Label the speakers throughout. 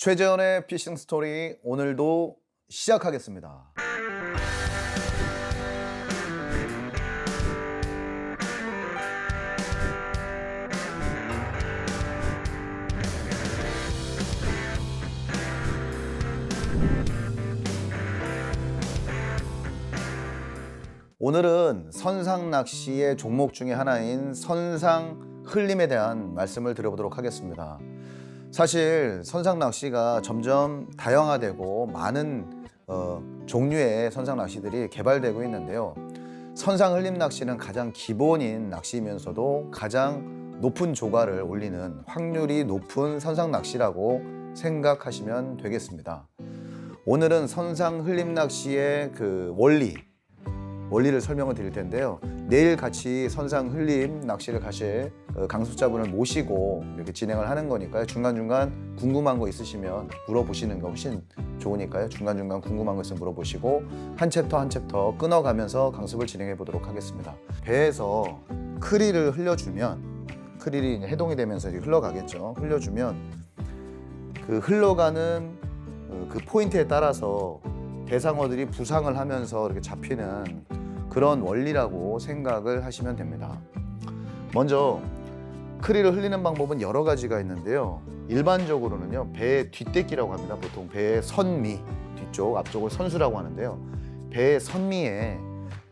Speaker 1: 최재현의 피싱 스토리 오늘도 시작하겠습니다. 오늘은 선상 낚시의 종목 중에 하나인 선상 흘림에 대한 말씀을 드려보도록 하겠습니다. 사실 선상 낚시가 점점 다양화되고 많은 종류의 선상 낚시들이 개발되고 있는데요. 선상 흘림 낚시는 가장 기본인 낚시이면서도 가장 높은 조과를 올리는 확률이 높은 선상 낚시라고 생각하시면 되겠습니다. 오늘은 선상 흘림 낚시의 원리를 설명을 드릴 텐데요. 내일 같이 선상 흘림 낚시를 가실 강습자분을 모시고 이렇게 진행을 하는 거니까요. 중간중간 궁금한 거 있으시면 물어보시는 게 훨씬 좋으니까요. 중간중간 궁금한 거 있으면 물어보시고 한 챕터 한 챕터 끊어가면서 강습을 진행해 보도록 하겠습니다. 배에서 크릴을 흘려주면 크릴이 이제 해동이 되면서 이렇게 흘러가겠죠. 흘려주면 그 흘러가는 그 포인트에 따라서 대상어들이 부상을 하면서 이렇게 잡히는 그런 원리라고 생각을 하시면 됩니다. 먼저 크릴을 흘리는 방법은 여러 가지가 있는데요. 일반적으로는요, 배의 뒷대기라고 합니다. 보통 배의 선미, 뒤쪽, 앞쪽을 선수라고 하는데요. 배의 선미에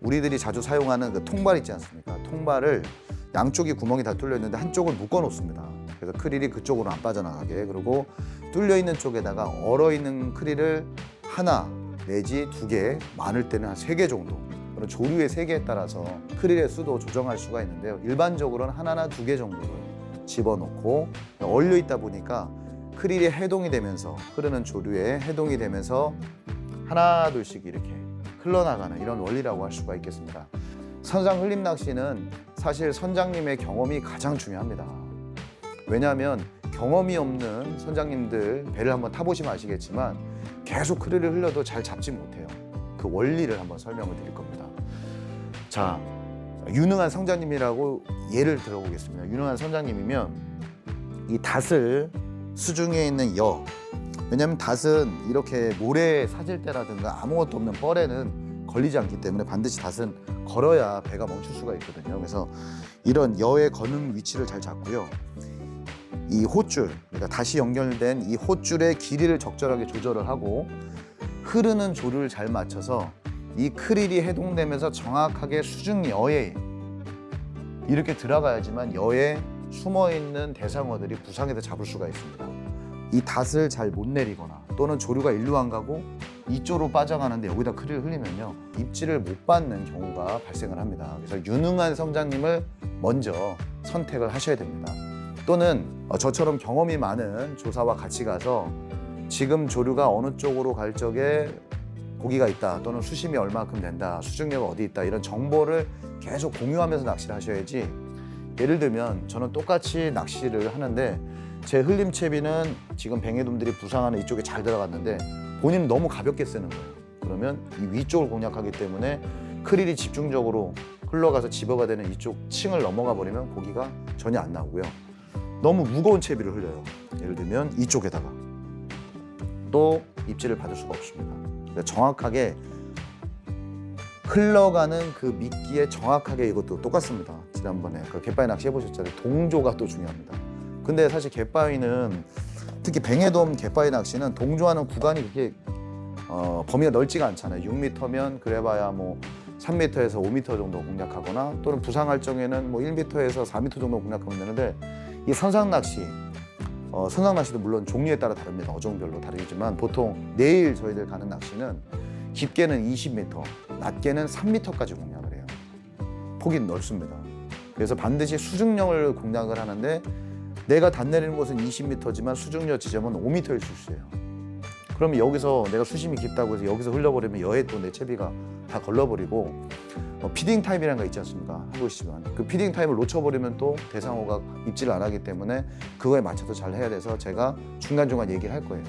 Speaker 1: 우리들이 자주 사용하는 그 통발 있지 않습니까? 통발을 양쪽이 구멍이 다 뚫려 있는데 한쪽을 묶어 놓습니다. 그래서 크릴이 그쪽으로 안 빠져나가게. 그리고 뚫려 있는 쪽에다가 얼어 있는 크릴을 하나 내지 두 개, 많을 때는 한 세 개 정도, 그런 조류의 세계에 따라서 크릴의 수도 조정할 수가 있는데요. 일반적으로는 하나나 두 개 정도를 집어넣고 얼려 있다 보니까 크릴이 해동이 되면서 흐르는 조류에 해동이 되면서 하나 둘씩 이렇게 흘러나가는 이런 원리라고 할 수가 있겠습니다. 선상 흘림 낚시는 사실 선장님의 경험이 가장 중요합니다. 왜냐하면 경험이 없는 선장님들 배를 한번 타보시면 아시겠지만 계속 크릴을 흘려도 잘 잡지 못해요. 그 원리를 한번 설명을 드릴 겁니다. 자, 유능한 선장님이라고 예를 들어보겠습니다. 유능한 선장님이면 이 닷을 수중에 있는 왜냐하면 닷은 이렇게 모래에 사질 때라든가 아무것도 없는 뻘에는 걸리지 않기 때문에 반드시 닷은 걸어야 배가 멈출 수가 있거든요. 그래서 이런 여의 거는 위치를 잘 잡고요. 이 홑줄, 그러니까 닷이 연결된 이 홑줄의 길이를 적절하게 조절을 하고 흐르는 조류를 잘 맞춰서 이 크릴이 해동되면서 정확하게 수중여에 이렇게 들어가야지만 여에 숨어있는 대상어들이 부상해서 잡을 수가 있습니다. 이 닷을 잘 못 내리거나 또는 조류가 일로 안 가고 이쪽으로 빠져가는데 여기다 크릴을 흘리면요, 입질을 못 받는 경우가 발생을 합니다. 그래서 유능한 선장님을 먼저 선택을 하셔야 됩니다. 또는 저처럼 경험이 많은 조사와 같이 가서 지금 조류가 어느 쪽으로 갈 적에 고기가 있다, 또는 수심이 얼마큼 된다, 수중료가 어디 있다, 이런 정보를 계속 공유하면서 낚시를 하셔야지. 예를 들면 저는 똑같이 낚시를 하는데 제 흘림채비는 지금 뱅에돔들이 부상하는 이쪽에 잘 들어갔는데 본인은 너무 가볍게 쓰는 거예요. 그러면 이 위쪽을 공략하기 때문에 크릴이 집중적으로 흘러가서 집어가 되는 이쪽 층을 넘어가 버리면 고기가 전혀 안 나오고요. 너무 무거운 채비를 흘려요. 예를 들면 이쪽에다가 또 입질을 받을 수가 없습니다. 그러니까 정확하게 흘러가는 그 미끼에 정확하게, 이것도 똑같습니다. 지난번에 그 갯바위 낚시 해보셨잖아요. 동조가 또 중요합니다. 근데 사실 갯바위는, 특히 뱅에돔 갯바위 낚시는 동조하는 구간이 그렇게 범위가 넓지가 않잖아요. 6m면 그래봐야 뭐 3m에서 5m 정도 공략하거나, 또는 부상할 적에는 뭐 1m에서 4m 정도 공략하면 되는데, 이 선상 낚시도 물론 종류에 따라 다릅니다. 어종별로 다르지만 보통 내일 저희들 가는 낚시는 깊게는 20m, 낮게는 3m까지 공략을 해요. 폭이 넓습니다. 그래서 반드시 수중력을 공략을 하는데, 내가 닷 내리는 곳은 20m지만 수중력 지점은 5m일 수 있어요. 그러면 여기서 내가 수심이 깊다고 해서 여기서 흘려버리면 여에 또 내 채비가 다 걸러버리고, 피딩 타임이라는 거 있지 않습니까? 해보시지만 그 피딩 타임을 놓쳐버리면 또 대상어가 입질을 안 하기 때문에 그거에 맞춰서 잘 해야 돼서 제가 중간중간 얘기를 할 거예요.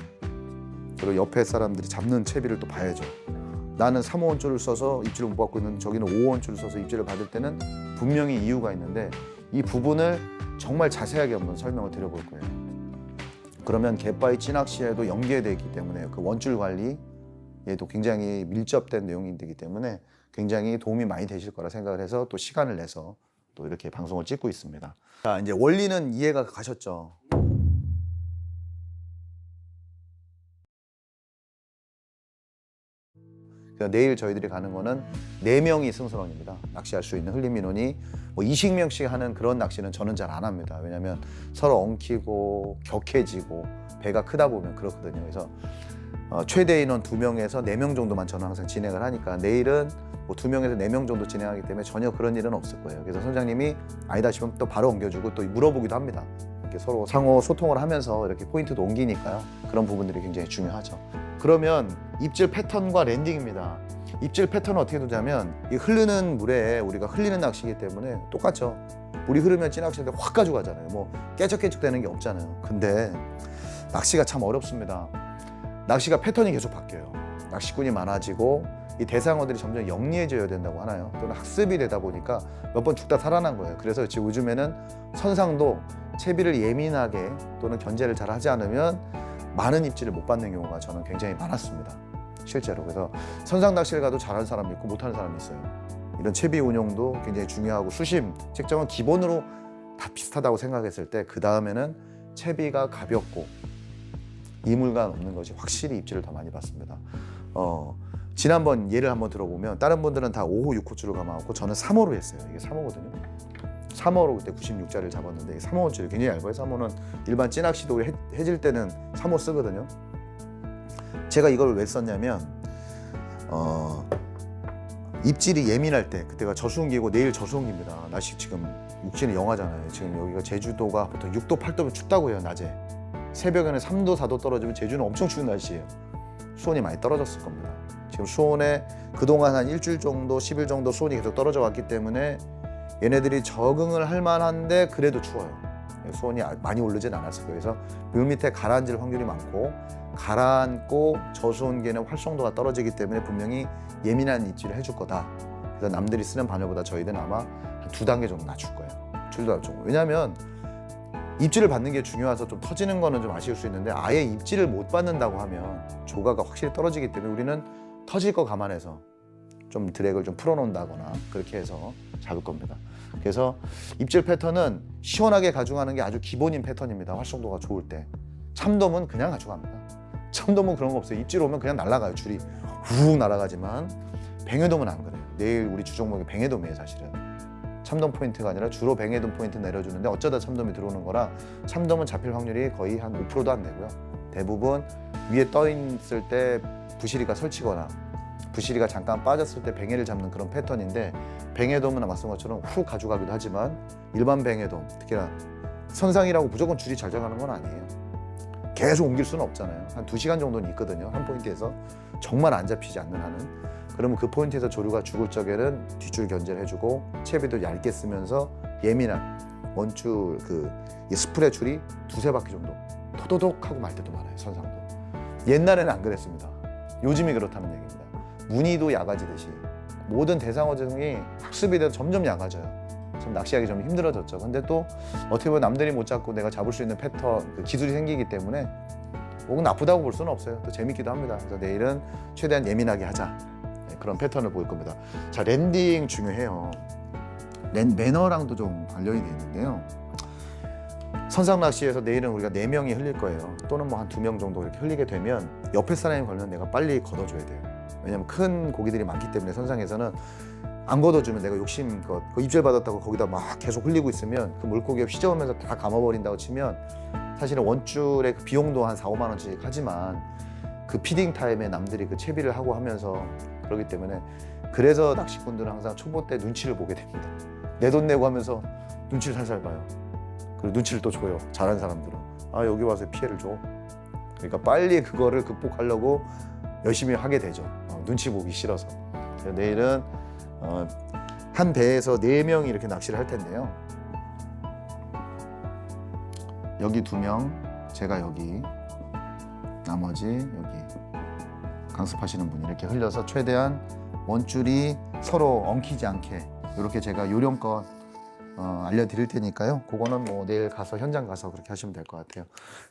Speaker 1: 그리고 옆에 사람들이 잡는 채비를 또 봐야죠. 나는 3호원 줄을 써서 입질을 못 받고 있는데 저기는 5호원 줄을 써서 입질을 받을 때는 분명히 이유가 있는데, 이 부분을 정말 자세하게 한번 설명을 드려볼 거예요. 그러면 갯바위 찌낚시에도 연계되어 있기 때문에 그 원줄 관리에도 굉장히 밀접된 내용이 되기 때문에 굉장히 도움이 많이 되실 거라 생각을 해서 또 시간을 내서 또 이렇게 방송을 찍고 있습니다. 자, 이제 원리는 이해가 가셨죠? 내일 저희들이 가는 거는 4명이 승선원입니다. 낚시할 수 있는 흘림 민원이 뭐 20명씩 하는 그런 낚시는 저는 잘 안 합니다. 왜냐하면 서로 엉키고 격해지고 배가 크다 보면 그렇거든요. 그래서 최대 인원 2명에서 4명 정도만 저는 항상 진행을 하니까 내일은 뭐 2명에서 4명 정도 진행하기 때문에 전혀 그런 일은 없을 거예요. 그래서 선장님이 아니다 싶으면 또 바로 옮겨주고 또 물어보기도 합니다. 이렇게 서로 상호 소통을 하면서 이렇게 포인트도 옮기니까요. 그런 부분들이 굉장히 중요하죠. 그러면 입질 패턴과 랜딩입니다. 입질 패턴은 어떻게 두자면 이 흐르는 물에 우리가 흘리는 낚시이기 때문에 똑같죠. 물이 흐르면 찌낚시인데 확 가져가잖아요. 뭐 깨적깨적 되는 게 없잖아요. 근데 낚시가 참 어렵습니다. 낚시가 패턴이 계속 바뀌어요. 낚시꾼이 많아지고 이 대상어들이 점점 영리해져야 된다고 하나요? 또는 학습이 되다 보니까 몇 번 죽다 살아난 거예요. 그래서 지금 요즘에는 선상도 채비를 예민하게 또는 견제를 잘 하지 않으면 많은 입질을 못 받는 경우가 저는 굉장히 많았습니다. 실제로. 그래서 선상 낚시를 가도 잘하는 사람이 있고 못하는 사람이 있어요. 이런 채비 운용도 굉장히 중요하고 수심 책정은 기본으로 다 비슷하다고 생각했을 때 그 다음에는 채비가 가볍고 이물감 없는 것이 확실히 입질을 더 많이 받습니다. 지난번 예를 한번 들어보면 다른 분들은 다 5호, 6호줄을 감아왔고 저는 3호로 했어요. 이게 3호거든요. 3호로 그때 96자를 잡았는데 3호 줄이 굉장히 얇아요. 3호는 일반 찌낚시도 해질 때는 3호 쓰거든요. 제가 이걸 왜 썼냐면 입질이 예민할 때 그때가 저수온기고 내일 저수온기입니다. 날씨 지금 육지는 영하잖아요. 지금 여기가 제주도가 보통 6도, 8도면 춥다고 해요. 낮에. 새벽에는 3도, 4도 떨어지면 제주는 엄청 추운 날씨예요. 수온이 많이 떨어졌을 겁니다. 지금 수온에 그동안 한 일주일 정도, 10일 정도 수온이 계속 떨어져 왔기 때문에 얘네들이 적응을 할 만한데 그래도 추워요. 수온이 많이 오르진 않았을 거예요. 그래서 물 밑에 가라앉을 확률이 많고 가라앉고 저수온계는 활성도가 떨어지기 때문에 분명히 예민한 입질을 해줄 거다. 그래서 남들이 쓰는 바늘보다 저희들은 아마 한 2단계 정도 낮출 거예요. 줄도 낮추고. 왜냐하면 입질을 받는 게 중요해서 좀 터지는 거는 좀 아쉬울 수 있는데 아예 입질을 못 받는다고 하면 조가가 확실히 떨어지기 때문에 우리는 터질 거 감안해서 좀 드랙을 좀 풀어놓는다거나 그렇게 해서 잡을 겁니다. 그래서 입질 패턴은 시원하게 가져가는 게 아주 기본인 패턴입니다. 활성도가 좋을 때. 참돔은 그냥 가져갑니다. 참돔은 그런 거 없어요. 입질 오면 그냥 날아가요. 줄이 훅 날아가지만 뱅에돔은 안 그래요. 내일 우리 주종목이 뱅에돔이에요. 사실은. 참돔 포인트가 아니라 주로 뱅에돔 포인트 내려주는데 어쩌다 참돔이 들어오는 거라 참돔은 잡힐 확률이 거의 한 5%도 안 되고요. 대부분 위에 떠 있을 때 부시리가 설치거나 부시리가 잠깐 빠졌을 때 뱅에를 잡는 그런 패턴인데 뱅에돔은 말씀한 것처럼 훅 가져가기도 하지만 일반 뱅에돔 특히나 선상이라고 무조건 줄이 잘 들어가는 건 아니에요. 계속 옮길 수는 없잖아요. 한 2시간 정도는 있거든요. 한 포인트에서 정말 안 잡히지 않는 한은. 그러면 그 포인트에서 조류가 죽을 적에는 뒷줄 견제를 해주고 채비도 얇게 쓰면서 예민한 원줄 이 스프레 줄이 2-3바퀴 정도 토도독 하고 말 때도 많아요. 선상도. 옛날에는 안 그랬습니다. 요즘이 그렇다는 얘기입니다. 무늬도 얕아지듯이 모든 대상어종이 학습이 돼서 점점 얕아져요. 좀 낚시하기 좀 힘들어졌죠. 근데 또 어떻게 보면 남들이 못 잡고 내가 잡을 수 있는 패턴, 그 기술이 생기기 때문에 혹은 나쁘다고 볼 수는 없어요. 또 재밌기도 합니다. 그래서 내일은 최대한 예민하게 하자. 네, 그런 패턴을 보일 겁니다. 자, 랜딩 중요해요. 매너랑도 좀 관련이 돼 있는데요. 선상 낚시에서 내일은 우리가 4명이 흘릴 거예요. 또는 뭐 한 2명 정도 이렇게 흘리게 되면 옆에 사람이 걸면 내가 빨리 걷어줘야 돼요. 왜냐면 큰 고기들이 많기 때문에 선상에서는 안 걷어주면 내가 욕심껏 입질 받았다고 거기다 막 계속 흘리고 있으면 그 물고기가 휘저으면서 다 감아버린다고 치면 사실은 원줄의 그 비용도 한 4-5만 원씩 하지만 그 피딩 타임에 남들이 그 채비를 하고 하면서 그러기 때문에 그래서 낚시꾼들은 항상 초보 때 눈치를 보게 됩니다. 내 돈 내고 하면서 눈치를 살살 봐요. 그리고 눈치를 또 줘요. 잘하는 사람들은. 아, 여기 와서 피해를 줘. 그러니까 빨리 그거를 극복하려고 열심히 하게 되죠. 눈치 보기 싫어서. 내일은 한 배에서 4명이 이렇게 낚시를 할 텐데요. 여기 2명, 제가 여기, 나머지 여기 강습하시는 분이 이렇게 흘려서 최대한 원줄이 서로 엉키지 않게 이렇게 제가 요령껏 알려드릴 테니까요. 그거는 뭐 내일 가서 현장 가서 그렇게 하시면 될 것 같아요.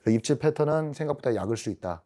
Speaker 1: 입질 패턴은 생각보다 약을 수 있다.